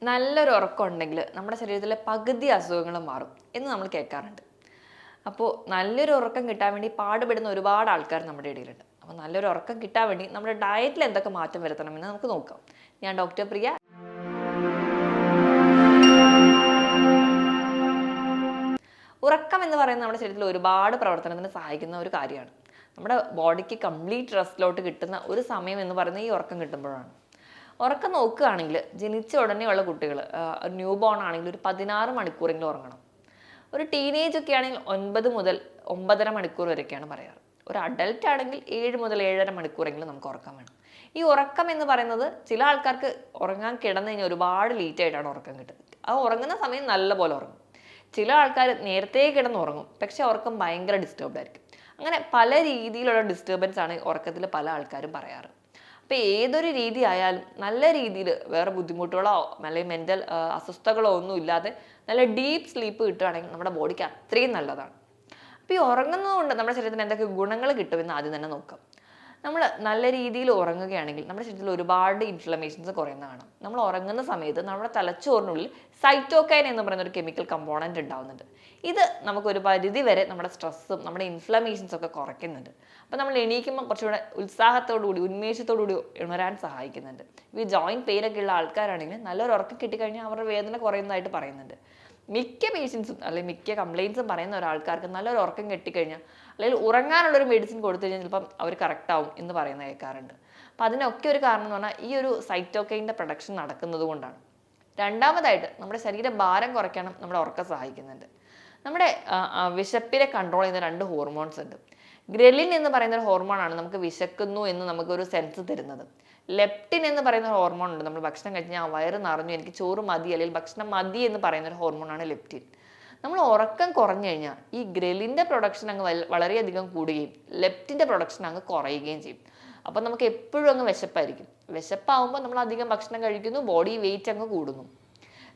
നല്ലൊരു ഉറക്കം ഉണ്ടെങ്കിൽ നമ്മുടെ ശരീരത്തിലെ പകുതി അസുഖങ്ങളും മാറും എന്ന് നമ്മൾ കേൾക്കാറുണ്ട്. അപ്പോൾ നല്ലൊരു ഉറക്കം കിട്ടാൻ വേണ്ടി പാടുപെടുന്ന ഒരുപാട് ആൾക്കാർ നമ്മുടെ ഇടയിലുണ്ട്. അപ്പോൾ നല്ലൊരു ഉറക്കം കിട്ടാൻ വേണ്ടി നമ്മുടെ ഡയറ്റിൽ എന്തൊക്കെ മാറ്റം വരുത്തണമെന്ന് നമുക്ക് നോക്കാം. ഞാൻ ഡോക്ടർ പ്രിയ. ഉറക്കം എന്ന് പറയുന്നത് നമ്മുടെ ശരീരത്തിൽ ഒരുപാട് പ്രവർത്തനത്തിന് സഹായിക്കുന്ന ഒരു കാര്യമാണ്. നമ്മുടെ ബോഡിക്ക് കംപ്ലീറ്റ് റെസ്റ്റിലോട്ട് കിട്ടുന്ന ഒരു സമയം എന്ന് പറയുന്നത് ഈ ഉറക്കം കിട്ടുമ്പോഴാണ്. ഉറക്കം നോക്കുകയാണെങ്കിൽ ജനിച്ച ഉടനെയുള്ള കുട്ടികൾ, ഒരു ന്യൂ ബോൺ ആണെങ്കിൽ ഒരു 16 മണിക്കൂറെങ്കിലും ഉറങ്ങണം. ഒരു ടീനേജ് ഒക്കെ ആണെങ്കിൽ 9 മുതൽ 9.5 മണിക്കൂർ വരെയൊക്കെയാണ് പറയാറ്. ഒരു അഡൽട്ട് ആണെങ്കിൽ 7 മുതൽ 7.5 മണിക്കൂറെങ്കിലും നമുക്ക് ഉറക്കം വേണം. ഈ ഉറക്കം എന്ന് പറയുന്നത് ചില ആൾക്കാർക്ക് ഉറങ്ങാൻ കിടന്നു കഴിഞ്ഞാൽ ഒരുപാട് ലേറ്റ് ആയിട്ടാണ് ഉറക്കം കിട്ടുന്നത്. ആ ഉറങ്ങുന്ന സമയം നല്ല പോലെ ഉറങ്ങും. ചില ആൾക്കാർ നേരത്തെ കിടന്ന് ഉറങ്ങും, പക്ഷെ ഉറക്കം ഭയങ്കര ഡിസ്റ്റർബ്ഡ് ആയിരിക്കും. അങ്ങനെ പല രീതിയിലുള്ള ഡിസ്റ്റർബൻസ് ആണ് ഉറക്കത്തിൽ പല ആൾക്കാരും പറയാറ്. അപ്പോൾ ഏതൊരു രീതി ആയാലും നല്ല രീതിയിൽ വേറെ ബുദ്ധിമുട്ടുകളോ അല്ലെങ്കിൽ മെൻ്റൽ അസ്വസ്ഥതകളോ ഒന്നും ഇല്ലാതെ നല്ല ഡീപ്പ് സ്ലീപ്പ് കിട്ടുകയാണെങ്കിൽ നമ്മുടെ ബോഡിക്ക് അത്രയും നല്ലതാണ്. അപ്പോൾ ഈ ഉറങ്ങുന്നതുകൊണ്ട് നമ്മുടെ ശരീരത്തിന് എന്തൊക്കെ ഗുണങ്ങൾ കിട്ടുമെന്ന് ആദ്യം തന്നെ നോക്കാം. നമ്മൾ നല്ല രീതിയിൽ ഉറങ്ങുകയാണെങ്കിൽ നമ്മുടെ ശരീരത്തിൽ ഒരുപാട് ഇൻഫ്ലമേഷൻസ് കുറയുന്നതാണ്. നമ്മൾ ഉറങ്ങുന്ന സമയത്ത് നമ്മുടെ തലച്ചോറിനുള്ളിൽ സൈറ്റോകൈൻ എന്ന് പറയുന്ന ഒരു കെമിക്കൽ കമ്പോണൻറ്റ് ഉണ്ടാവുന്നുണ്ട്. ഇത് നമുക്കൊരു പരിധി വരെ നമ്മുടെ സ്ട്രെസ്സും നമ്മുടെ ഇൻഫ്ലമേഷൻസും ഒക്കെ കുറയ്ക്കുന്നുണ്ട്. അപ്പോൾ നമ്മൾ എണീക്കുമ്പോൾ കുറച്ചുകൂടെ ഉത്സാഹത്തോടുകൂടി ഉന്മേഷത്തോടുകൂടി ഉണരാൻ സഹായിക്കുന്നുണ്ട്. ഈ ജോയിൻറ്റ് പെയിനൊക്കെ ഉള്ള ആൾക്കാരാണെങ്കിൽ നല്ലൊരു ഉറക്കം കിട്ടിക്കഴിഞ്ഞാൽ അവരുടെ വേദന കുറയുന്നതായിട്ട് പറയുന്നുണ്ട്. മിക്ക പേഷ്യൻസും അല്ലെങ്കിൽ മിക്ക കംപ്ലയിൻസും പറയുന്ന ഒരാൾക്കാർക്ക് നല്ലൊരു ഉറക്കം കിട്ടിക്കഴിഞ്ഞാൽ അല്ലെങ്കിൽ ഉറങ്ങാനുള്ളൊരു മെഡിസിൻ കൊടുത്തു കഴിഞ്ഞാൽ ചിലപ്പം അവർ കറക്റ്റ് ആവും എന്ന് പറയുന്ന കേൾക്കാറുണ്ട്. അപ്പം അതിനൊക്കെ ഒരു കാരണം എന്ന് പറഞ്ഞാൽ ഈ ഒരു സൈറ്റോകൈൻ്റെ പ്രൊഡക്ഷൻ നടക്കുന്നത് കൊണ്ടാണ്. രണ്ടാമതായിട്ട് നമ്മുടെ ശരീരഭാരം കുറയ്ക്കാനും നമ്മുടെ ഉറക്കം സഹായിക്കുന്നുണ്ട്. നമ്മുടെ വിശപ്പിനെ കൺട്രോൾ ചെയ്യുന്ന 2 ഹോർമോൺസ് ഉണ്ട്. ഗ്രലിൻ എന്ന് പറയുന്ന ഒരു ഹോർമോണാണ് നമുക്ക് വിശക്കുന്നു എന്ന് നമുക്കൊരു സെൻസ് തരുന്നത്. ലെപ്റ്റിൻ എന്ന് പറയുന്ന ഹോർമോൺ ഉണ്ട്. നമ്മൾ ഭക്ഷണം കഴിച്ചാൽ വയറ് നിറഞ്ഞു, എനിക്ക് ചോറ് മതി അല്ലെങ്കിൽ ഭക്ഷണം മതി എന്ന് പറയുന്ന ഒരു ഹോർമോണാണ് ലെപ്റ്റിൻ. നമ്മൾ ഉറക്കം കുറഞ്ഞു കഴിഞ്ഞാൽ ഈ ഗ്രലിൻ്റെ പ്രൊഡക്ഷൻ അങ്ങ് വളരെയധികം കൂടുകയും ലെപ്റ്റിൻ്റെ പ്രൊഡക്ഷൻ അങ്ങ് കുറയുകയും ചെയ്യും. അപ്പം നമുക്ക് എപ്പോഴും അങ്ങ് വിശപ്പായിരിക്കും. വിശപ്പാവുമ്പോൾ നമ്മൾ അധികം ഭക്ഷണം കഴിക്കുന്നു, ബോഡി വെയിറ്റ് അങ്ങ് കൂടുന്നു.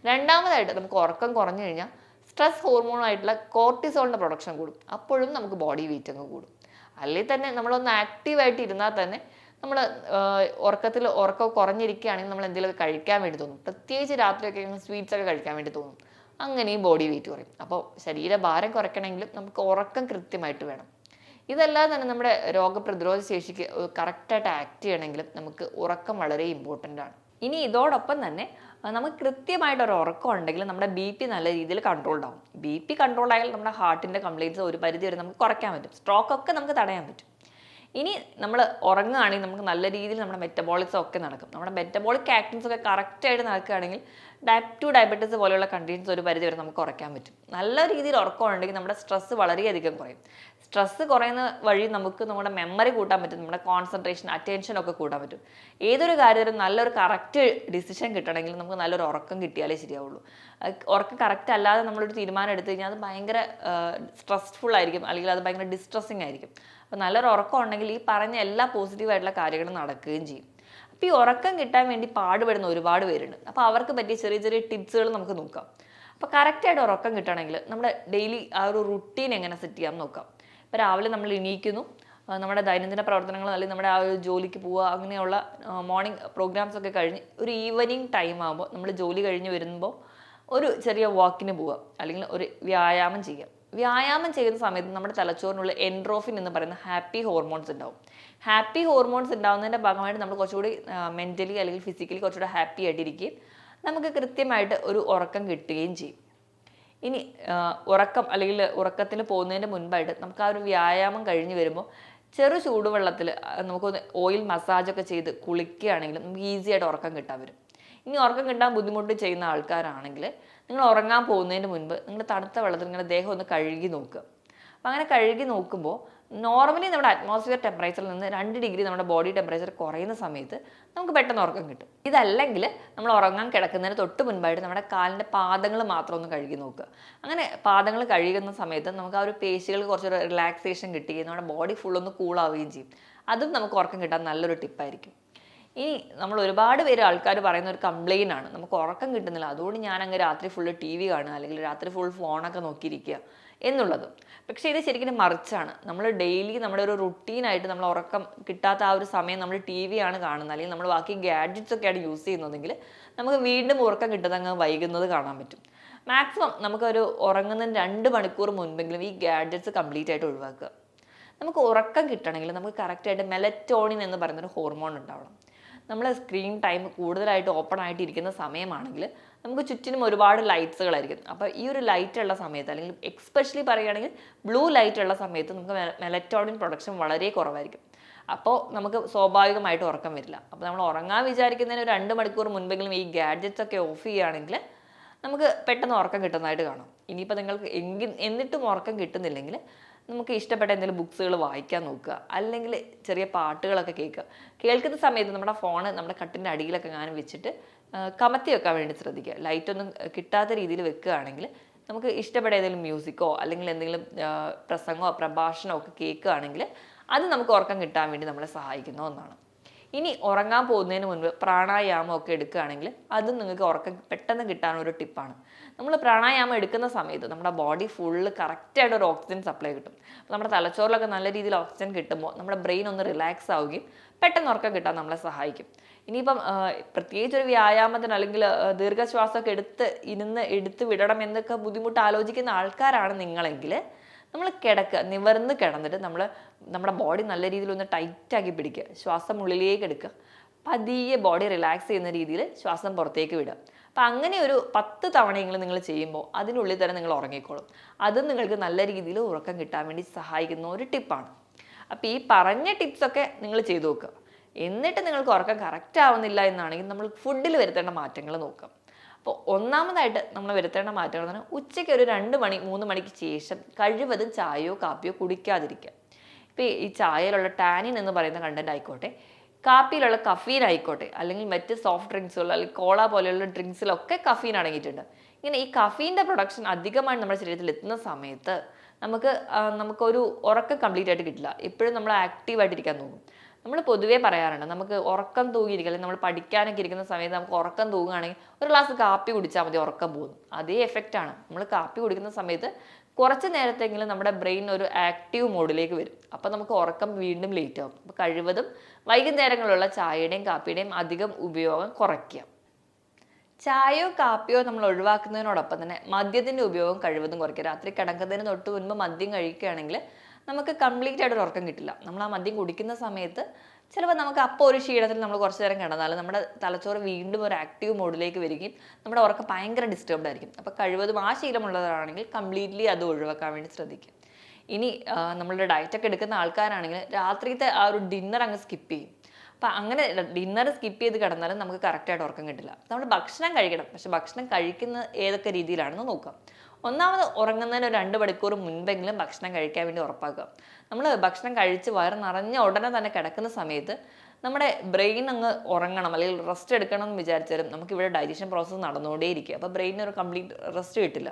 രണ്ടാമതായിട്ട് നമുക്ക് ഉറക്കം കുറഞ്ഞു കഴിഞ്ഞാൽ സ്ട്രെസ് ഹോർമോണായിട്ടുള്ള കോർട്ടിസോളിൻ്റെ പ്രൊഡക്ഷൻ കൂടും. അപ്പോഴും നമുക്ക് ബോഡി വെയിറ്റ് അങ്ങ് കൂടും. അല്ലെങ്കിൽ തന്നെ നമ്മളൊന്ന് ആക്റ്റീവായിട്ട് ഇരുന്നാൽ തന്നെ നമ്മൾ ഉറക്കം കുറഞ്ഞിരിക്കുകയാണെങ്കിൽ നമ്മൾ എന്തെങ്കിലുമൊക്കെ കഴിക്കാൻ വേണ്ടി തോന്നും. പ്രത്യേകിച്ച് രാത്രിയൊക്കെ സ്വീറ്റ്സ് ഒക്കെ കഴിക്കാൻ വേണ്ടി തോന്നും. അങ്ങനെയും ബോഡി വെയിറ്റ് കുറയും. അപ്പോൾ ശരീരഭാരം കുറയ്ക്കണമെങ്കിലും നമുക്ക് ഉറക്കം കൃത്യമായിട്ട് വേണം. ഇതെല്ലാം തന്നെ നമ്മുടെ രോഗപ്രതിരോധ ശേഷിക്ക് കറക്റ്റായിട്ട് ആക്ട് ചെയ്യണമെങ്കിലും നമുക്ക് ഉറക്കം വളരെ ഇമ്പോർട്ടൻ്റ് ആണ്. ഇനി ഇതോടൊപ്പം തന്നെ നമുക്ക് കൃത്യമായിട്ടൊരു ഉറക്കം ഉണ്ടെങ്കിൽ നമ്മുടെ BP നല്ല രീതിയിൽ കൺട്രോൾഡ് ആവും. BP കൺട്രോൾ ആയാൽ നമ്മുടെ ഹാർട്ടിൻ്റെ കംപ്ലയിൻറ്റ്സ് ഒരു പരിധി വരെ നമുക്ക് കുറയ്ക്കാൻ പറ്റും. സ്ട്രോക്കൊക്കെ നമുക്ക് തടയാൻ പറ്റും. ഇനി നമ്മൾ ഉറങ്ങുകയാണെങ്കിൽ നമുക്ക് നല്ല രീതിയിൽ നമ്മുടെ മെറ്റബോളിസം ഒക്കെ നടക്കും. നമ്മുടെ മെറ്റബോളിക് ആക്ടിവിറ്റീസ് ഒക്കെ കറക്റ്റായിട്ട് നടക്കുകയാണെങ്കിൽ ടൈപ്പ് 2 ഡയബറ്റീസ് പോലെയുള്ള കണ്ടീഷൻസ് ഒരു പരിധി വരെ നമുക്ക് കുറയ്ക്കാൻ പറ്റും. നല്ല രീതിയിൽ ഉറക്കം ഉണ്ടെങ്കിൽ നമ്മുടെ സ്ട്രെസ്സ് വളരെയധികം കുറയും. സ്ട്രെസ്സ് കുറയുന്ന വഴി നമുക്ക് നമ്മുടെ മെമ്മറി കൂട്ടാൻ പറ്റും, നമ്മുടെ കോൺസെൻട്രേഷൻ, അറ്റൻഷൻ ഒക്കെ കൂട്ടാൻ പറ്റും. ഏതൊരു കാര്യത്തിലും നല്ലൊരു കറക്റ്റ് ഡിസിഷൻ കിട്ടണമെങ്കിൽ നമുക്ക് നല്ലൊരു ഉറക്കം കിട്ടിയാലേ ശരിയാവുള്ളൂ. ഉറക്കം കറക്റ്റ് അല്ലാതെ നമ്മളൊരു തീരുമാനം എടുത്തു കഴിഞ്ഞാൽ അത് ഭയങ്കര സ്ട്രെസ്ഫുൾ ആയിരിക്കും, അല്ലെങ്കിൽ അത് ഭയങ്കര ഡിസ്ട്രെസ്സിങ് ആയിരിക്കും. അപ്പോൾ നല്ലൊരു ഉറക്കം ഉണ്ടെങ്കിൽ ഈ പറഞ്ഞ എല്ലാ പോസിറ്റീവായിട്ടുള്ള കാര്യങ്ങളും നടക്കുകയും ചെയ്യും. അപ്പോൾ ഈ ഉറക്കം കിട്ടാൻ വേണ്ടി പാടുപെടുന്ന ഒരുപാട് പേരുണ്ട്. അപ്പോൾ അവർക്ക് പറ്റിയ ചെറിയ ചെറിയ ടിപ്സുകൾ നമുക്ക് നോക്കാം. അപ്പോൾ കറക്റ്റായിട്ട് ഉറക്കം കിട്ടണമെങ്കിൽ നമ്മുടെ ഡെയിലി ആ ഒരു റുട്ടീൻ എങ്ങനെ സെറ്റ് ചെയ്യാൻ നോക്കാം. ഇപ്പോൾ രാവിലെ നമ്മൾ എണീക്കുന്നു, നമ്മുടെ ദൈനംദിന പ്രവർത്തനങ്ങൾ അല്ലെങ്കിൽ നമ്മുടെ ആ ഒരു ജോലിക്ക് പോവുക, അങ്ങനെയുള്ള മോർണിംഗ് പ്രോഗ്രാംസ് ഒക്കെ കഴിഞ്ഞ് ഒരു ഈവനിങ് ടൈം ആകുമ്പോൾ നമ്മൾ ജോലി കഴിഞ്ഞ് വരുമ്പോൾ ഒരു ചെറിയ വാക്കിന് പോവുക അല്ലെങ്കിൽ ഒരു വ്യായാമം ചെയ്യുക. വ്യായാമം ചെയ്യുന്ന സമയത്ത് നമ്മുടെ തലച്ചോറിനുള്ള എൻഡ്രോഫിൻ എന്ന് പറയുന്ന ഹാപ്പി ഹോർമോൺസ് ഉണ്ടാവും. ഹാപ്പി ഹോർമോൺസ് ഉണ്ടാകുന്നതിൻ്റെ ഭാഗമായിട്ട് നമ്മൾ കുറച്ചുകൂടി മെൻ്റലി അല്ലെങ്കിൽ ഫിസിക്കലി കുറച്ചുകൂടി ഹാപ്പി ആയിട്ടിരിക്കുകയും നമുക്ക് കൃത്യമായിട്ട് ഒരു ഉറക്കം കിട്ടുകയും ചെയ്യും. ഇനി ഉറക്കം അല്ലെങ്കിൽ ഉറക്കത്തിന് പോകുന്നതിന് മുൻപായിട്ട് നമുക്ക് ആ ഒരു വ്യായാമം കഴിഞ്ഞ് വരുമ്പോൾ ചെറു ചൂടുവെള്ളത്തിൽ നമുക്കൊന്ന് ഓയിൽ മസാജൊക്കെ ചെയ്ത് കുളിക്കുകയാണെങ്കിൽ നമുക്ക് ഈസി ആയിട്ട് ഉറക്കം കിട്ടാൻ വരും. ഇനി ഉറക്കം കിട്ടാൻ ബുദ്ധിമുട്ട് ചെയ്യുന്ന ആൾക്കാരാണെങ്കിൽ നിങ്ങൾ ഉറങ്ങാൻ പോകുന്നതിന് മുൻപ് നിങ്ങൾ തണുത്ത വെള്ളത്തിൽ നിങ്ങളുടെ ദേഹം ഒന്ന് കഴുകി നോക്കുക. അപ്പം അങ്ങനെ കഴുകി നോക്കുമ്പോൾ നോർമലി നമ്മുടെ അറ്റ്മോസ്ഫിയർ ടെമ്പറേച്ചറിൽ നിന്ന് 2 ഡിഗ്രി നമ്മുടെ ബോഡി ടെമ്പറേച്ചർ കുറയുന്ന സമയത്ത് നമുക്ക് പെട്ടെന്ന് ഉറക്കം കിട്ടും. ഇതല്ലെങ്കിൽ നമ്മൾ ഉറങ്ങാൻ കിടക്കുന്നതിന് തൊട്ട് മുൻപായിട്ട് നമ്മുടെ കാലിൻ്റെ പാദങ്ങൾ മാത്രം ഒന്ന് കഴുകി നോക്കുക. അങ്ങനെ പാദങ്ങൾ കഴുകുന്ന സമയത്ത് നമുക്ക് ആ ഒരു പേശികൾക്ക് കുറച്ചൊരു റിലാക്സേഷൻ കിട്ടുകയും നമ്മുടെ ബോഡി ഫുള്ളൊന്ന് കൂളാവുകയും ചെയ്യും. അതും നമുക്ക് ഉറക്കം കിട്ടാൻ നല്ലൊരു ടിപ്പായിരിക്കും. ഇനി നമ്മൾ ഒരുപാട് പേര് ആൾക്കാർ പറയുന്ന ഒരു കംപ്ലയിൻ്റ് ആണ്, നമുക്ക് ഉറക്കം കിട്ടുന്നില്ല, അതുകൊണ്ട് ഞാൻ അങ്ങ് രാത്രി ഫുള്ള് TV കാണുക അല്ലെങ്കിൽ രാത്രി ഫുൾ ഫോണൊക്കെ നോക്കിയിരിക്കുക, എന്നുള്ളത്. പക്ഷേ ഇത് ശരിക്കും മറിച്ചാണ്. നമ്മൾ ഡെയിലി നമ്മുടെ ഒരു റുട്ടീനായിട്ട് നമ്മൾ ഉറക്കം കിട്ടാത്ത ആ ഒരു സമയം നമ്മൾ ടി വി ആണ് കാണുന്നത്, അല്ലെങ്കിൽ നമ്മൾ ബാക്കി ഗാഡ്ജറ്റ്സ് ഒക്കെയാണ് യൂസ് ചെയ്യുന്നതെങ്കിൽ നമുക്ക് വീണ്ടും ഉറക്കം കിട്ടുന്നത് അങ്ങ് വൈകുന്നത് കാണാൻ പറ്റും. മാക്സിമം നമുക്കൊരു ഉറങ്ങുന്നതിന് 2 മണിക്കൂർ മുൻപെങ്കിലും ഈ ഗാഡ്ജറ്റ്സ് കംപ്ലീറ്റ് ആയിട്ട് ഒഴിവാക്കുക. നമുക്ക് ഉറക്കം കിട്ടണമെങ്കിൽ നമുക്ക് കറക്റ്റായിട്ട് മെലറ്റോണിൻ എന്ന് പറയുന്നൊരു ഹോർമോൺ ഉണ്ടാവണം. നമ്മൾ സ്ക്രീൻ ടൈം കൂടുതലായിട്ട് ഓപ്പൺ ആയിട്ട് ഇരിക്കുന്ന സമയമാണെങ്കിൽ നമുക്ക് ചുറ്റിനും ഒരുപാട് ലൈറ്റ്സുകളായിരിക്കും. അപ്പോൾ ഈ ഒരു ലൈറ്റ് ഉള്ള സമയത്ത്, അല്ലെങ്കിൽ എക്സ്പെഷ്യലി പറയുകയാണെങ്കിൽ ബ്ലൂ ലൈറ്റ് ഉള്ള സമയത്ത് നമുക്ക് മെലറ്റോണിൻ പ്രൊഡക്ഷൻ വളരെ കുറവായിരിക്കും. അപ്പോൾ നമുക്ക് സ്വാഭാവികമായിട്ട് ഉറക്കം വരില്ല. അപ്പോൾ നമ്മൾ ഉറങ്ങാൻ വിചാരിക്കുന്നതിന് 2 മണിക്കൂർ മുൻപെങ്കിലും ഈ ഗാഡ്ജറ്റ്സ് ഒക്കെ ഓഫ് ചെയ്യുകയാണെങ്കിൽ നമുക്ക് പെട്ടെന്ന് ഉറക്കം കിട്ടുന്നതായിട്ട് കാണാം. ഇനിയിപ്പോൾ നിങ്ങൾക്ക് എന്നിട്ടും ഉറക്കം കിട്ടുന്നില്ലെങ്കിൽ നമുക്ക് ഇഷ്ടപ്പെട്ട എന്തെങ്കിലും ബുക്സുകൾ വായിക്കാൻ നോക്കുക, അല്ലെങ്കിൽ ചെറിയ പാട്ടുകളൊക്കെ കേൾക്കുന്ന സമയത്ത് നമ്മുടെ ഫോണ് നമ്മുടെ കട്ടിൻ്റെ അടിയിലൊക്കെ ഞാൻ വെച്ചിട്ട് കമത്തി വെക്കാൻ വേണ്ടി ശ്രദ്ധിക്കുക. ലൈറ്റൊന്നും കിട്ടാത്ത രീതിയിൽ വെക്കുകയാണെങ്കിൽ നമുക്ക് ഇഷ്ടപ്പെട്ട ഏതെങ്കിലും മ്യൂസിക്കോ അല്ലെങ്കിൽ എന്തെങ്കിലും പ്രസംഗമോ പ്രഭാഷണമോ ഒക്കെ കേൾക്കുകയാണെങ്കിൽ അത് നമുക്ക് ഉറക്കം കിട്ടാൻ വേണ്ടി നമ്മളെ സഹായിക്കുന്ന ഒന്നാണ്. ഇനി ഉറങ്ങാൻ പോകുന്നതിന് മുൻപ് പ്രാണായാമം ഒക്കെ എടുക്കുകയാണെങ്കിൽ അതും നിങ്ങൾക്ക് ഉറക്കം പെട്ടെന്ന് കിട്ടാനൊരു ടിപ്പാണ്. നമ്മൾ പ്രാണായാമം എടുക്കുന്ന സമയത്ത് നമ്മുടെ ബോഡി ഫുള്ള് കറക്റ്റായിട്ട് ഒരു ഓക്സിജൻ സപ്ലൈ കിട്ടും. നമ്മുടെ തലച്ചോറിലൊക്കെ നല്ല രീതിയിൽ ഓക്സിജൻ കിട്ടുമ്പോൾ നമ്മുടെ ബ്രെയിൻ ഒന്ന് റിലാക്സ് ആവുകയും പെട്ടെന്ന് ഉറക്കം കിട്ടാൻ നമ്മളെ സഹായിക്കും. ഇനിയിപ്പം പ്രത്യേകിച്ച് ഒരു വ്യായാമത്തിന് അല്ലെങ്കിൽ ദീർഘശ്വാസമൊക്കെ എടുത്ത് വിടണം എന്നൊക്കെ ബുദ്ധിമുട്ട് ആലോചിക്കുന്ന ആൾക്കാരാണ് നിങ്ങളെങ്കിൽ നമ്മൾ നിവർന്ന് കിടന്നിട്ട് നമ്മുടെ ബോഡി നല്ല രീതിയിൽ ഒന്ന് ടൈറ്റാക്കി പിടിക്കുക, ശ്വാസം ഉള്ളിലേക്ക് എടുക്കുക, പതിയെ ബോഡി റിലാക്സ് ചെയ്യുന്ന രീതിയിൽ ശ്വാസം പുറത്തേക്ക് വിടുക. അപ്പം അങ്ങനെ ഒരു 10 തവണയെങ്കിലും നിങ്ങൾ ചെയ്യുമ്പോൾ അതിനുള്ളിൽ തന്നെ നിങ്ങൾ ഉറങ്ങിക്കോളും. അതും നിങ്ങൾക്ക് നല്ല രീതിയിൽ ഉറക്കം കിട്ടാൻ വേണ്ടി സഹായിക്കുന്ന ഒരു ടിപ്പാണ്. അപ്പോൾ ഈ പറഞ്ഞ ടിപ്സൊക്കെ നിങ്ങൾ ചെയ്തു നോക്കുക. എന്നിട്ട് നിങ്ങൾക്ക് ഉറക്കം കറക്റ്റ് ആവുന്നില്ല എന്നാണെങ്കിൽ നമ്മൾ ഫുഡിൽ വരുത്തേണ്ട മാറ്റങ്ങൾ നോക്കാം. അപ്പോൾ ഒന്നാമതായിട്ട് നമ്മൾ വരുത്തേണ്ട മാറ്റങ്ങൾ എന്ന് പറഞ്ഞാൽ ഉച്ചയ്ക്ക് ഒരു 2 മണി 3 മണിക്ക് ശേഷം കഴിവതും ചായയോ കാപ്പിയോ കുടിക്കാതിരിക്കുക. ഇപ്പോൾ ഈ ചായയിലുള്ള ടാനിൻ എന്ന് പറയുന്ന കണ്ടന്റ് ആയിക്കോട്ടെ, കാപ്പിയിലുള്ള കഫീൻ ആയിക്കോട്ടെ, അല്ലെങ്കിൽ മറ്റ് സോഫ്റ്റ് ഡ്രിങ്ക്സുകൾ അല്ലെങ്കിൽ കോള പോലെയുള്ള ഡ്രിങ്ക്സിലൊക്കെ കഫീൻ അടങ്ങിയിട്ടുണ്ട്. ഇങ്ങനെ ഈ കഫീൻ്റെ പ്രൊഡക്ഷൻ അധികമായി നമ്മുടെ ശരീരത്തിൽ എത്തുന്ന സമയത്ത് നമുക്കൊരു ഉറക്കം കംപ്ലീറ്റ് ആയിട്ട് കിട്ടില്ല. എപ്പോഴും നമ്മൾ ആക്റ്റീവായിട്ടിരിക്കാൻ നോക്കും. നമ്മൾ പൊതുവേ പറയാറുണ്ട്, നമുക്ക് ഉറക്കം തൂങ്ങിയിരിക്കുക, അല്ലെങ്കിൽ നമ്മൾ പഠിക്കാനൊക്കെ ഇരിക്കുന്ന സമയത്ത് നമുക്ക് ഉറക്കം തൂങ്ങുകയാണെങ്കിൽ ഒരു ഗ്ലാസ് കാപ്പി കുടിച്ചാൽ മതി, ഉറക്കം പോകുന്നു. അതേ എഫക്റ്റാണ്. നമ്മൾ കാപ്പി കുടിക്കുന്ന സമയത്ത് കുറച്ച് നേരത്തെങ്കിലും നമ്മുടെ ബ്രെയിൻ ഒരു ആക്റ്റീവ് മോഡിലേക്ക് വരും. അപ്പോൾ നമുക്ക് ഉറക്കം വീണ്ടും ലേറ്റ് ആവും. അപ്പോൾ കഴിവതും വൈകുന്നേരങ്ങളിലുള്ള ചായയുടെയും കാപ്പിയുടെയും അധികം ഉപയോഗം കുറയ്ക്കുക. ചായയോ കാപ്പിയോ നമ്മൾ ഒഴിവാക്കുന്നതിനോടൊപ്പം തന്നെ മദ്യത്തിൻ്റെ ഉപയോഗം കഴിവതും കുറയ്ക്കുക. രാത്രി കിടക്കുന്നതിന് തൊട്ട് മുൻപ് മദ്യം കഴിക്കുകയാണെങ്കിൽ നമുക്ക് കംപ്ലീറ്റ് ആയിട്ട് ഒരു ഉറക്കം കിട്ടില്ല. നമ്മൾ ആ മദ്യം കുടിക്കുന്ന സമയത്ത് ചിലപ്പോൾ നമുക്ക് അപ്പോൾ ഒരു ക്ഷീണത്തിൽ നമ്മൾ കുറച്ച് നേരം കിടന്നാലും നമ്മുടെ തലച്ചോറ് വീണ്ടും ഒരു ആക്റ്റീവ് മോഡിലേക്ക് വരികയും നമ്മുടെ ഉറക്കം ഭയങ്കര ഡിസ്റ്റർബ്ഡ് ആയിരിക്കും. അപ്പോൾ കഴിവതും ആ ശീലമുള്ളവരാണെങ്കിൽ കംപ്ലീറ്റ്ലി അത് ഒഴിവാക്കാൻ വേണ്ടി ശ്രദ്ധിക്കുക. ഇനി നമ്മളുടെ ഡയറ്റൊക്കെ എടുക്കുന്ന ആൾക്കാരാണെങ്കിൽ രാത്രിത്തെ ആ ഒരു ഡിന്നർ അങ്ങ് സ്കിപ്പ് ചെയ്യും. അപ്പം അങ്ങനെ ഡിന്നർ സ്കിപ്പ് ചെയ്ത് കിടന്നാലും നമുക്ക് കറക്റ്റായിട്ട് ഉറക്കം കിട്ടില്ല. നമ്മൾ ഭക്ഷണം കഴിക്കണം, പക്ഷെ ഭക്ഷണം കഴിക്കുന്ന ഏതൊക്കെ രീതിയിലാണെന്ന് നോക്കാം. ഒന്നാമത് ഉറങ്ങുന്നതിന് ഒരു 2 മണിക്കൂർ മുൻപെങ്കിലും ഭക്ഷണം കഴിക്കാൻ വേണ്ടി ഉറപ്പാക്കുക. നമ്മൾ ഭക്ഷണം കഴിച്ച് വയറ് നിറഞ്ഞ ഉടനെ തന്നെ കിടക്കുന്ന സമയത്ത് നമ്മുടെ ബ്രെയിൻ അങ്ങ് ഉറങ്ങണം അല്ലെങ്കിൽ റെസ്റ്റ് എടുക്കണം എന്ന് വിചാരിച്ചാലും നമുക്കിവിടെ ഡൈജഷൻ പ്രോസസ്സ് നടന്നുകൊണ്ടേയിരിക്കുക. അപ്പോൾ ബ്രെയിനിന് ഒരു കംപ്ലീറ്റ് റെസ്റ്റ് കിട്ടില്ല.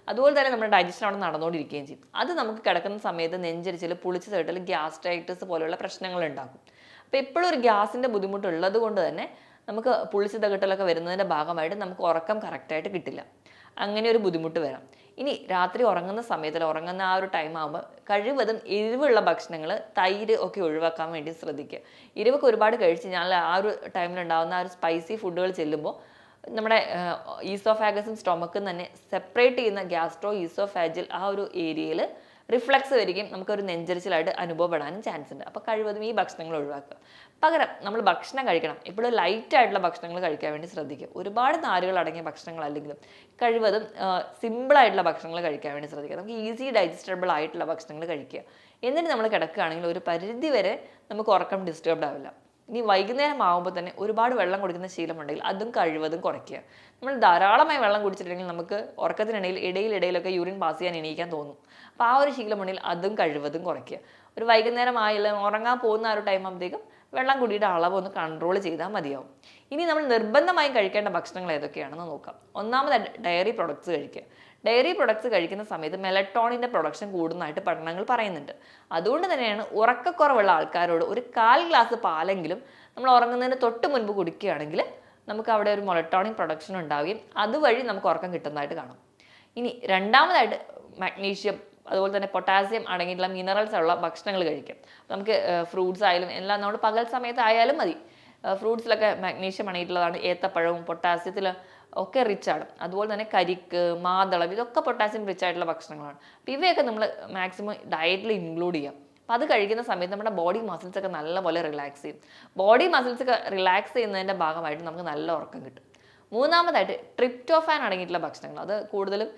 അതുപോലെ തന്നെ നമ്മുടെ ഡൈജഷൻ അവിടെ നടന്നുകൊണ്ടിരിക്കുകയും ചെയ്യും. അത് നമുക്ക് കിടക്കുന്ന സമയത്ത് നെഞ്ചരിച്ചിൽ, പുളിച്ച് തേട്ടൽ, ഗ്യാസ്ട്രൈറ്റിസ് പോലെയുള്ള പ്രശ്നങ്ങൾ ഉണ്ടാക്കും. അപ്പോൾ എപ്പോഴും ഒരു ഗ്യാസിൻ്റെ ബുദ്ധിമുട്ടുള്ളത് കൊണ്ട് തന്നെ നമുക്ക് പുളിച്ച് തകട്ടലൊക്കെ വരുന്നതിൻ്റെ ഭാഗമായിട്ട് നമുക്ക് ഉറക്കം കറക്റ്റായിട്ട് കിട്ടില്ല. അങ്ങനെ ഒരു ബുദ്ധിമുട്ട് വരാം. ഇനി രാത്രി ഉറങ്ങുന്ന സമയത്തിൽ ഉറങ്ങുന്ന ആ ഒരു ടൈം ആകുമ്പോൾ കഴിവതും എരിവുള്ള ഭക്ഷണങ്ങൾ, തൈര് ഒക്കെ ഒഴിവാക്കാൻ വേണ്ടി ശ്രദ്ധിക്കുക. എരിവൊക്കെ ഒരുപാട് കഴിച്ച് കഴിഞ്ഞാൽ ആ ഒരു ടൈമിലുണ്ടാകുന്ന ആ ഒരു സ്പൈസി ഫുഡുകൾ ചെല്ലുമ്പോൾ നമ്മുടെ ഈസോഫാഗസും സ്റ്റൊമക്കും തന്നെ സെപ്പറേറ്റ് ചെയ്യുന്ന ഗ്യാസ്ട്രോ ഈസോഫാജിൽ ആ ഒരു ഏരിയയിൽ റിഫ്ലക്സ് വരികയും നമുക്കൊരു നെഞ്ചരിച്ചിലായിട്ട് അനുഭവപ്പെടാനും ചാൻസ് ഉണ്ട്. അപ്പോൾ കഴിവതും ഈ ഭക്ഷണങ്ങൾ ഒഴിവാക്കുക. പകരം നമ്മൾ ഭക്ഷണം കഴിക്കണം, എപ്പോഴും ലൈറ്റ് ആയിട്ടുള്ള ഭക്ഷണങ്ങൾ കഴിക്കാൻ വേണ്ടി ശ്രദ്ധിക്കുക. ഒരുപാട് നാരുകൾ അടങ്ങിയ ഭക്ഷണങ്ങൾ അല്ലെങ്കിലും കഴിവതും സിമ്പിളായിട്ടുള്ള ഭക്ഷണങ്ങൾ കഴിക്കാൻ വേണ്ടി ശ്രദ്ധിക്കുക. നമുക്ക് ഈസി ഡൈജസ്റ്റബിൾ ആയിട്ടുള്ള ഭക്ഷണങ്ങൾ കഴിക്കുക. എന്നിട്ട് നമ്മൾ കിടക്കുകയാണെങ്കിൽ ഒരു പരിധി വരെ നമുക്ക് ഉറക്കം ഡിസ്റ്റർബ്ഡ് ആവില്ല. ഇനി വൈകുന്നേരം ആകുമ്പോൾ തന്നെ ഒരുപാട് വെള്ളം കുടിക്കുന്ന ശീലമുണ്ടെങ്കിൽ അതും കഴിവതും കുറയ്ക്കുക. നമ്മൾ ധാരാളമായി വെള്ളം കുടിച്ചിട്ടുണ്ടെങ്കിൽ നമുക്ക് ഉറക്കത്തിനിടയിൽ ഇടയിലൊക്കെ യൂറിൻ പാസ് ചെയ്യാൻ എണീക്കാൻ തോന്നും. അപ്പോൾ ആ ഒരു ശീലമുണ്ടെങ്കിൽ അതും കഴിവതും കുറയ്ക്കുക. ഒരു വൈകുന്നേരം ആയില്ല ഉറങ്ങാൻ പോകുന്ന ആ ഒരു ടൈം ആകുമ്പോഴത്തേക്കും വെള്ളം കുടിയുടെ അളവ് ഒന്ന് കൺട്രോൾ ചെയ്താൽ മതിയാവും. ഇനി നമ്മൾ നിർബന്ധമായും കഴിക്കേണ്ട ഭക്ഷണങ്ങൾ ഏതൊക്കെയാണെന്ന് നോക്കാം. ഒന്നാമത് ഡയറി പ്രൊഡക്ട്സ് കഴിക്കുക. ഡയറി പ്രൊഡക്ട്സ് കഴിക്കുന്ന സമയത്ത് മെലറ്റോണിൻ്റെ പ്രൊഡക്ഷൻ കൂടുന്നതായിട്ട് പഠനങ്ങൾ പറയുന്നുണ്ട്. അതുകൊണ്ട് തന്നെയാണ് ഉറക്കക്കുറവുള്ള ആൾക്കാരോട് ഒരു 1/4 ഗ്ലാസ് പാലെങ്കിലും നമ്മൾ ഉറങ്ങുന്നതിന് തൊട്ട് മുൻപ് കുടിക്കുകയാണെങ്കിൽ നമുക്ക് അവിടെ ഒരു മെലറ്റോണിൻ പ്രൊഡക്ഷൻ ഉണ്ടാവുകയും അതുവഴി നമുക്ക് ഉറക്കം കിട്ടുന്നതായിട്ട് കാണാം. ഇനി രണ്ടാമതായിട്ട് മാഗ്നീഷ്യം അതുപോലെ തന്നെ പൊട്ടാസ്യം അടങ്ങിയിട്ടുള്ള മിനറൽസ് ഉള്ള ഭക്ഷണങ്ങൾ കഴിക്കാം. നമുക്ക് ഫ്രൂട്ട്സ് ആയാലും എല്ലാം നമ്മൾ പകൽ സമയത്ത് ആയാലും മതി. ഫ്രൂട്ട്സിലൊക്കെ മാഗ്നീഷ്യം അടങ്ങിയിട്ടുള്ളതാണ്. ഏത്തപ്പഴവും പൊട്ടാസ്യത്തിൽ ഒക്കെ റിച്ച് ആണ്. അതുപോലെ തന്നെ കരിക്ക്, മാതളം ഇതൊക്കെ പൊട്ടാസ്യം റിച്ച് ആയിട്ടുള്ള ഭക്ഷണങ്ങളാണ്. അപ്പോൾ ഇവയൊക്കെ നമ്മൾ മാക്സിമം ഡയറ്റിൽ ഇൻക്ലൂഡ് ചെയ്യാം. അപ്പോൾ അത് കഴിക്കുന്ന സമയത്ത് നമ്മുടെ ബോഡി മസിൽസ് ഒക്കെ നല്ലപോലെ റിലാക്സ് ചെയ്യും. ബോഡി മസിൽസ് ഒക്കെ റിലാക്സ് ചെയ്യുന്നതിൻ്റെ ഭാഗമായിട്ട് നമുക്ക് നല്ല ഉറക്കം കിട്ടും. മൂന്നാമതായിട്ട് ട്രിപ്റ്റോഫാൻ അടങ്ങിയിട്ടുള്ള ഭക്ഷണങ്ങൾ, അത് കൂടുതലും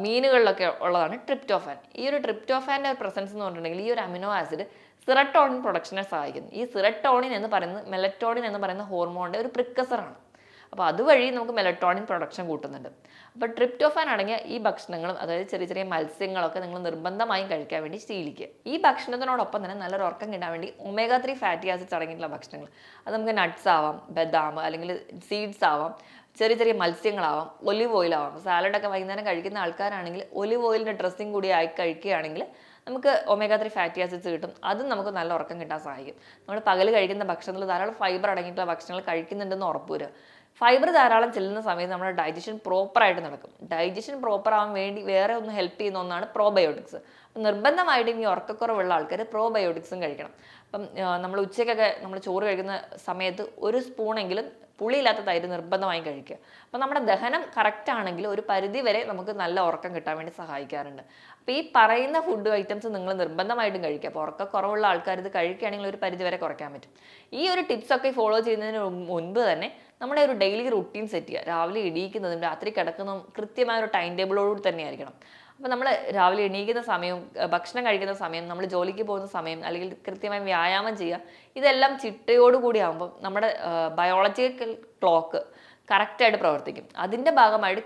മീനുകളിലൊക്കെ ഉള്ളതാണ് ട്രിപ്റ്റോഫാൻ. ഈ ഒരു ട്രിപ്റ്റോഫാൻ്റെ പ്രസൻസ് എന്ന് പറഞ്ഞിട്ടുണ്ടെങ്കിൽ ഈ ഒരു അമിനോ ആസിഡ് സിറട്ടോണിൻ പ്രൊഡക്ഷനെ സഹായിക്കുന്നു. ഈ സിറട്ടോണിൻ എന്ന് പറയുന്നത് മെലറ്റോണിൻ എന്ന് പറയുന്ന ഹോർമോണിൻ്റെ ഒരു പ്രിക്കസറാണ്. അപ്പോൾ അതുവഴി നമുക്ക് മെലറ്റോണിൻ പ്രൊഡക്ഷൻ കൂട്ടുന്നുണ്ട്. അപ്പോൾ ട്രിപ്റ്റോഫാൻ അടങ്ങിയ ഈ ഭക്ഷണങ്ങളും അതായത് ചെറിയ ചെറിയ മത്സ്യങ്ങളൊക്കെ നിങ്ങൾ നിർബന്ധമായും കഴിക്കാൻ വേണ്ടി ശീലിക്കുക. ഈ ഭക്ഷണത്തിനോടൊപ്പം തന്നെ നല്ലൊരു ഉറക്കം കിട്ടാൻ വേണ്ടി omega-3 ഫാറ്റി ആസിഡ്സ് അടങ്ങിയിട്ടുള്ള ഭക്ഷണങ്ങൾ, അത് നമുക്ക് നട്ട്സ് ആവാം, ബദാം അല്ലെങ്കിൽ സീഡ്സ് ആവാം, ചെറിയ ചെറിയ മത്സ്യങ്ങളാവാം, ഒലിവ് ഓയിൽ ആവാം. സാലഡൊക്കെ വൈകുന്നേരം കഴിക്കുന്ന ആൾക്കാരാണെങ്കിൽ ഒലിവ് ഓയിലിൻ്റെ ഡ്രസ്സിങ് കൂടി ആയി കഴിക്കുകയാണെങ്കിൽ നമുക്ക് omega-3 ഫാറ്റി ആസിഡ്സ് കിട്ടും. അതും നമുക്ക് നല്ല ഉറക്കം കിട്ടാൻ സഹായിക്കും. നമ്മൾ പകൽ കഴിക്കുന്ന ഭക്ഷണത്തിൽ ധാരാളം ഫൈബർ അടങ്ങിയിട്ടുള്ള ഭക്ഷണങ്ങൾ കഴിക്കുന്നുണ്ടെന്ന് ഉറപ്പുവരിക. ഫൈബർ ധാരാളം ചെല്ലുന്ന സമയത്ത് നമ്മുടെ ഡൈജഷൻ പ്രോപ്പറായിട്ട് നടക്കും. ഡൈജഷൻ പ്രോപ്പർ ആവാൻ വേണ്ടി വേറെ ഒന്ന് ഹെൽപ്പ് ചെയ്യുന്ന ഒന്നാണ് പ്രോബയോട്ടിക്സ്. നിർബന്ധമായിട്ടും ഈ ഉറക്കക്കുറവുള്ള ആൾക്കാർ പ്രോബയോട്ടിക്സും കഴിക്കണം. അപ്പം നമ്മൾ ഉച്ചയ്ക്കൊക്കെ നമ്മൾ ചോറ് കഴിക്കുന്ന സമയത്ത് ഒരു സ്പൂണെങ്കിലും പുളിയില്ലാത്ത തൈര് നിർബന്ധമായും കഴിക്കുക. അപ്പം നമ്മുടെ ദഹനം കറക്റ്റ് ആണെങ്കിൽ ഒരു പരിധി വരെ നമുക്ക് നല്ല ഉറക്കം കിട്ടാൻ വേണ്ടി സഹായിക്കാറുണ്ട്. അപ്പോൾ ഈ പറയുന്ന ഫുഡ് ഐറ്റംസ് നിങ്ങൾ നിർബന്ധമായിട്ടും കഴിക്കുക. അപ്പോൾ ഉറക്കക്കുറവുള്ള ആൾക്കാർ ഇത് കഴിക്കുകയാണെങ്കിൽ ഒരു പരിധി വരെ കുറയ്ക്കാൻ പറ്റും. ഈ ഒരു ടിപ്സൊക്കെ ഫോളോ ചെയ്യുന്നതിന് മുൻപ് തന്നെ നമ്മുടെ ഒരു ഡെയിലി റുട്ടീൻ സെറ്റ് ചെയ്യുക. രാവിലെ എണീക്കുന്നതും രാത്രി കിടക്കുന്നതും കൃത്യമായ ഒരു ടൈം ടേബിളോടുകൂടി തന്നെ ആയിരിക്കണം. അപ്പോൾ നമ്മൾ രാവിലെ എണീക്കുന്ന സമയവും ഭക്ഷണം കഴിക്കുന്ന സമയം, നമ്മൾ ജോലിക്ക് പോകുന്ന സമയം, അല്ലെങ്കിൽ കൃത്യമായി വ്യായാമം ചെയ്യുക, ഇതെല്ലാം ചിട്ടയോടുകൂടി ആകുമ്പോൾ നമ്മുടെ ബയോളജിക്കൽ ക്ലോക്ക് കറക്റ്റായിട്ട് പ്രവർത്തിക്കും. അതിൻ്റെ ഭാഗമായിട്ട്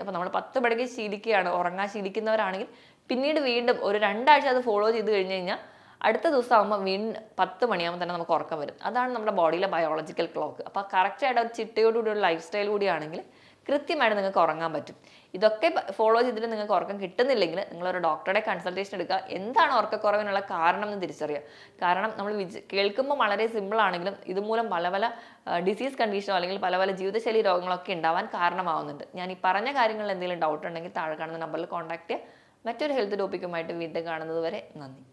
ഇപ്പോൾ നമ്മൾ 10 മണിക്ക് ശീലിക്കുകയാണ്, ഉറങ്ങാൻ ശീലിക്കുന്നവരാണെങ്കിൽ പിന്നീട് വീണ്ടും ഒരു 2 ആഴ്ച അത് ഫോളോ ചെയ്ത് കഴിഞ്ഞ് കഴിഞ്ഞാൽ അടുത്ത ദിവസം ആകുമ്പോൾ വീണ്ടും 10 മണിയാകുമ്പോൾ തന്നെ നമുക്ക് ഉറക്കം വരും. അതാണ് നമ്മുടെ ബോഡിയിലെ ബയോളജിക്കൽ ക്ലോക്ക്. അപ്പോൾ കറക്റ്റായിട്ട് ഒരു ചിട്ടയോടുകൂടി ഒരു ലൈഫ് സ്റ്റൈൽ കൂടിയാണെങ്കിൽ കൃത്യമായിട്ട് നിങ്ങൾക്ക് ഉറങ്ങാൻ പറ്റും. ഇതൊക്കെ ഫോളോ ചെയ്തിട്ട് നിങ്ങൾക്ക് ഉറക്കം കിട്ടുന്നില്ലെങ്കിൽ നിങ്ങളൊരു ഡോക്ടറുടെ കൺസൾട്ടേഷൻ എടുക്കുക. എന്താണ് ഉറക്കക്കുറവിനുള്ള കാരണം എന്ന് തിരിച്ചറിയുക. കാരണം നമ്മൾ കേൾക്കുമ്പോൾ വളരെ സിമ്പിൾ ആണെങ്കിലും ഇതുമൂലം പല പല ഡിസീസ് കണ്ടീഷനോ അല്ലെങ്കിൽ പല പല ജീവിതശൈലി രോഗങ്ങളൊക്കെ ഉണ്ടാവാൻ കാരണമാവുന്നുണ്ട്. ഞാൻ ഈ പറഞ്ഞ കാര്യങ്ങളിൽ എന്തെങ്കിലും ഡൗട്ട് ഉണ്ടെങ്കിൽ താഴെ കാണുന്ന നമ്പറിൽ കോൺടാക്ട് ചെയ്യുക. മറ്റൊരു ഹെൽത്ത് ടോപ്പിക്കുമായിട്ട് വീണ്ടും കാണുന്നത് വരെ നന്ദി.